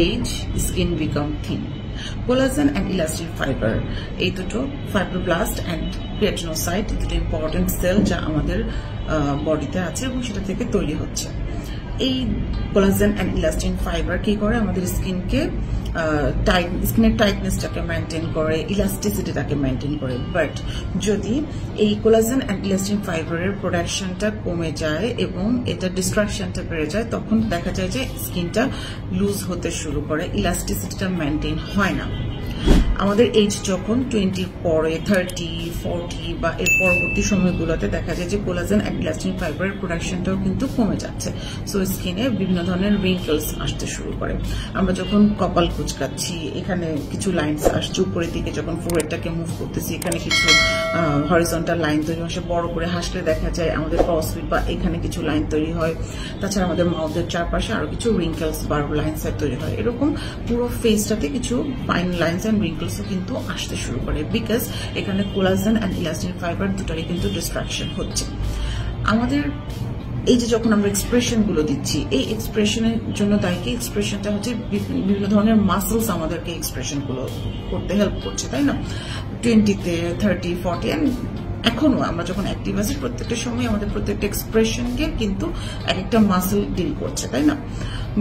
age, skin become thin. Collagen and elastin fiber এই দুটো fibroblast and keratinocyte দুটো important sell যা আমাদের বডিতে আছে এবং সেটা থেকে তৈরি হচ্ছে। এই কোলাজেন এন্ড ইলাস্টিন ফাইবার কি করে আমাদের স্কিনকে স্কিনের টাইটনেসটাকে মেনটেন করে, ইলাস্টিসিটিটাকে মেনটেন করে। বাট যদি এই কোলাজেন এন্ড ইলাস্টিন ফাইবারের প্রোডাকশনটা কমে যায় এবং এটা ডিস্ট্রাকশনটা বেড়ে যায়, তখন দেখা যায় যে স্কিনটা লুজ হতে শুরু করে, ইলাস্টিসিটিটা মেনটেন হয় না। আমাদের এজ যখন 20 পরে 30, 40 বা এর পরবর্তী সময়গুলোতে দেখা যায় যে কোলাজেন এন্ড ইলাস্টিন ফাইবারের প্রোডাকশনটাও কিন্তু কমে যাচ্ছে। সো স্কিনে বিভিন্ন ধরনের রিঙ্কলস আসতে শুরু করে। আমরা যখন কপাল কুঁচকাচ্ছি, এখানে কিছু লাইনস আসছে উপরের দিকে, যখন ফোরহেডটাকে মুভ করতেছি এখানে কিছু হরিজন্টাল লাইন তৈরি হয়। বড় করে হাসলে দেখা যায় আমাদের ক্রসফিট বা এখানে কিছু লাইন তৈরি হয়। তাছাড়া আমাদের মাউথের চারপাশে আরো কিছু রিঙ্কলস বা লাইনস তৈরি হয়। এরকম পুরো ফেসটাতে কিছু ফাইন লাইনস এন্ড রিঙ্কলস কিন্তু আসতে শুরু করে, বিকজ এখানে কোলাজেন এন্ড ইলাস্টিন ফাইবার দুটারই কিন্তু ডিস্ট্রাকশন হচ্ছে। আমাদের এই যে যখন আমরা এক্সপ্রেশন গুলো দিচ্ছি, এই এক্সপ্রেশনের জন্য দায়ী কি? এক্সপ্রেশনটা হচ্ছে বিভিন্ন ধরনের মাসেলস আমাদেরকে এক্সপ্রেশন গুলো করতে হেল্প করছে, তাই না? 20-তে 30, 40 এন্ড এখনো আমরা যখন অ্যাক্টিভ আছি প্রত্যেকটা সময় আমাদের প্রত্যেকটা এক্সপ্রেশনকে কিন্তু এক একটা মাসেল ডিল করছে, তাই না?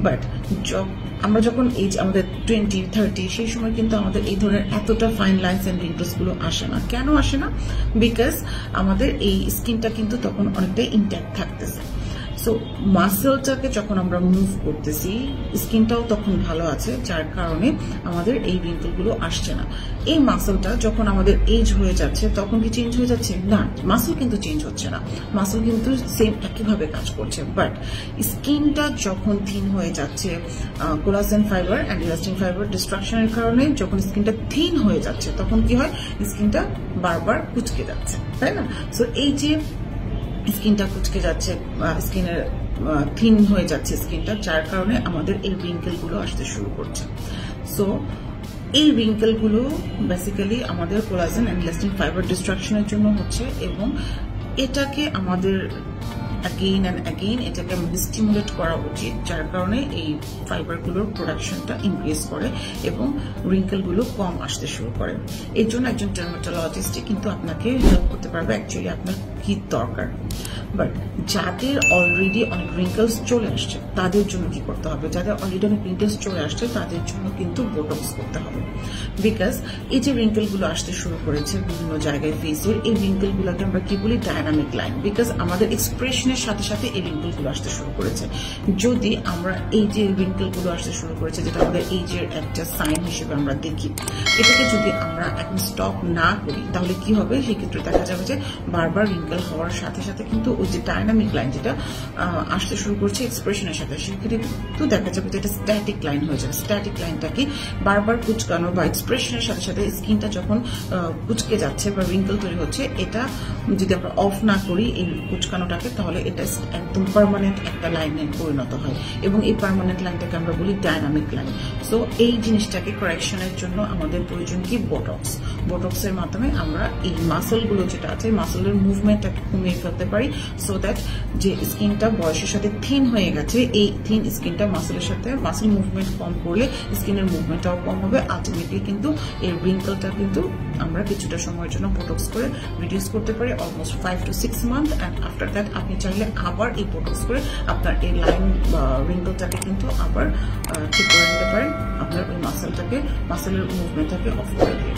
বাট আমরা যখন এজ আমাদের 20, 30 সেই সময় কিন্তু আমাদের এই ধরনের এতটা ফাইন লাইনস এন্ড রিঙ্কলস গুলো আসে না। কেন আসে না? বিকজ আমাদের এই স্কিনটা কিন্তু তখন অনেকটাই ইনট্যাক্ট থাকতেছে। সো মাসেলটাকে যখন আমরা মুভ করতেছি, স্কিনটাও তখন ভালো আছে, যার কারণে আমাদের এই রিঙ্কল গুলো আসছে না। এই মাসেলটা যখন আমাদের এজ হয়ে যাচ্ছে তখন কি চেঞ্জ হয়ে যাচ্ছে? না, মাসেল কিন্তু চেঞ্জ হচ্ছে না, মাসেল কিন্তু সেম একইভাবে কাজ করছে। বাট স্কিনটা যখন থিন হয়ে যাচ্ছে, collagen fibre and elastin fibre ডিস্ট্রাকশনের কারণে যখন স্কিনটা থিন হয়ে যাচ্ছে, তখন কি হয়? স্কিনটা বারবার কুচকে যাচ্ছে, তাই না? সো এই যে স্কিনটা কুচকে যাচ্ছে, স্কিনের থিন হয়ে যাচ্ছে স্কিনটা, যার কারণে আমাদের এই রিঙ্কেল গুলো আসতে শুরু করছে। সো এই রিঙ্কেল গুলো বেসিক্যালি আমাদের কোলাজেন এন্ড ইলাস্টিন ফাইবার ডিস্ট্রাকশনের জন্য হচ্ছে, এবং এটাকে আমাদের অ্যাগেইন এন্ড অ্যাগেইন এটাকে স্টিমুলেট করা উচিত, যার কারণে এই ফাইবারগুলোর প্রোডাকশনটা ইনক্রিজ করে এবং রিঙ্কেলগুলো কম আসতে শুরু করে। এর জন্য একজন ডার্মাটোলজিস্টই কিন্তু আপনাকে হেল্প করতে পারবে অ্যাকচুয়ালি আপনার কি দরকার। বাট যাদের অলরেডি অনেক রিঙ্কেলস চলে আসছে তাদের জন্য কি করতে হবে? যাদের অলরেডি অনেক রিঙ্কেলস চলে আসছে তাদের জন্য কিন্তু বোটক্স করতে হবে, বিকজ এই যে রিঙ্কেলগুলো আসতে শুরু করেছে বিভিন্ন জায়গায় ফেসের, এই রিঙ্কেলগুলোকে আমরা কি বলি? Dynamic line. বিকজ আমাদের এক্সপ্রেশনের সাথে সাথে এই রিঙ্কেলগুলো আসতে শুরু করেছে। যদি আমরা এই যে রিঙ্কেলগুলো আসতে শুরু করেছে, যেটা আমাদের এইজের একটা সাইন হিসেবে আমরা দেখি, এটাকে যদি আমরা এখন স্টপ না করি তাহলে কি হবে? সেক্ষেত্রে দেখা যাবে যে বারবার রিঙ্কেল হওয়ার সাথে সাথে কিন্তু ওই যে ডায়নামিক লাইন যেটা আসতে শুরু করছে এক্সপ্রেশনের সাথে, সেক্ষেত্রে কিন্তু দেখা যাবে যে এটা স্ট্যাটিক লাইন হয়ে যাবে। স্ট্যাটিক লাইনটাকে বারবার কুচকানো বা এক্সপ্রেশনের সাথে সাথে স্কিনটা যখন কুচকে যাচ্ছে বা রিঙ্কেল তৈরি হচ্ছে, এটা যদি আমরা অফ না করি এই কুচকানোটাকে, তাহলে এটা একদম পার্মানেন্ট একটা লাইনে পরিণত হয় এবং এই পার্মানেন্ট লাইনটাকে আমরা বলি ডায়নামিক লাইন। সো এই জিনিসটাকে কারেকশনের জন্য আমাদের প্রয়োজন কি? বোটক্স। বোটক্সের মাধ্যমে আমরা এই মাসেলগুলো যেটা আছে মাসেলের মুভমেন্টটাকে কমিয়ে ফেলতে পারি, সো দ্যাট যে স্কিনটা বয়সের সাথে থিন হয়ে গেছে, এই থিন স্কিনটা মাসেলের সাথে মাসেল মুভমেন্ট কম করলে স্কিনের মুভমেন্টটাও কম হবে। আলটিমেটলি কিন্তু এই রিঙ্কেলটা কিন্তু আমরা কিছুটা সময়ের জন্য বোটক্স করে রিডিউস করতে পারি, almost 5 to 6 months, and after that আপনি চাইলে আবার এই বোটক্স করে আপনার এই লাইন বা রিঙ্কেলটাকে কিন্তু আবার ঠিক করে নিতে পারেন, আপনার ওই মাসেলের মুভমেন্টটাকে অফ করে দিয়ে।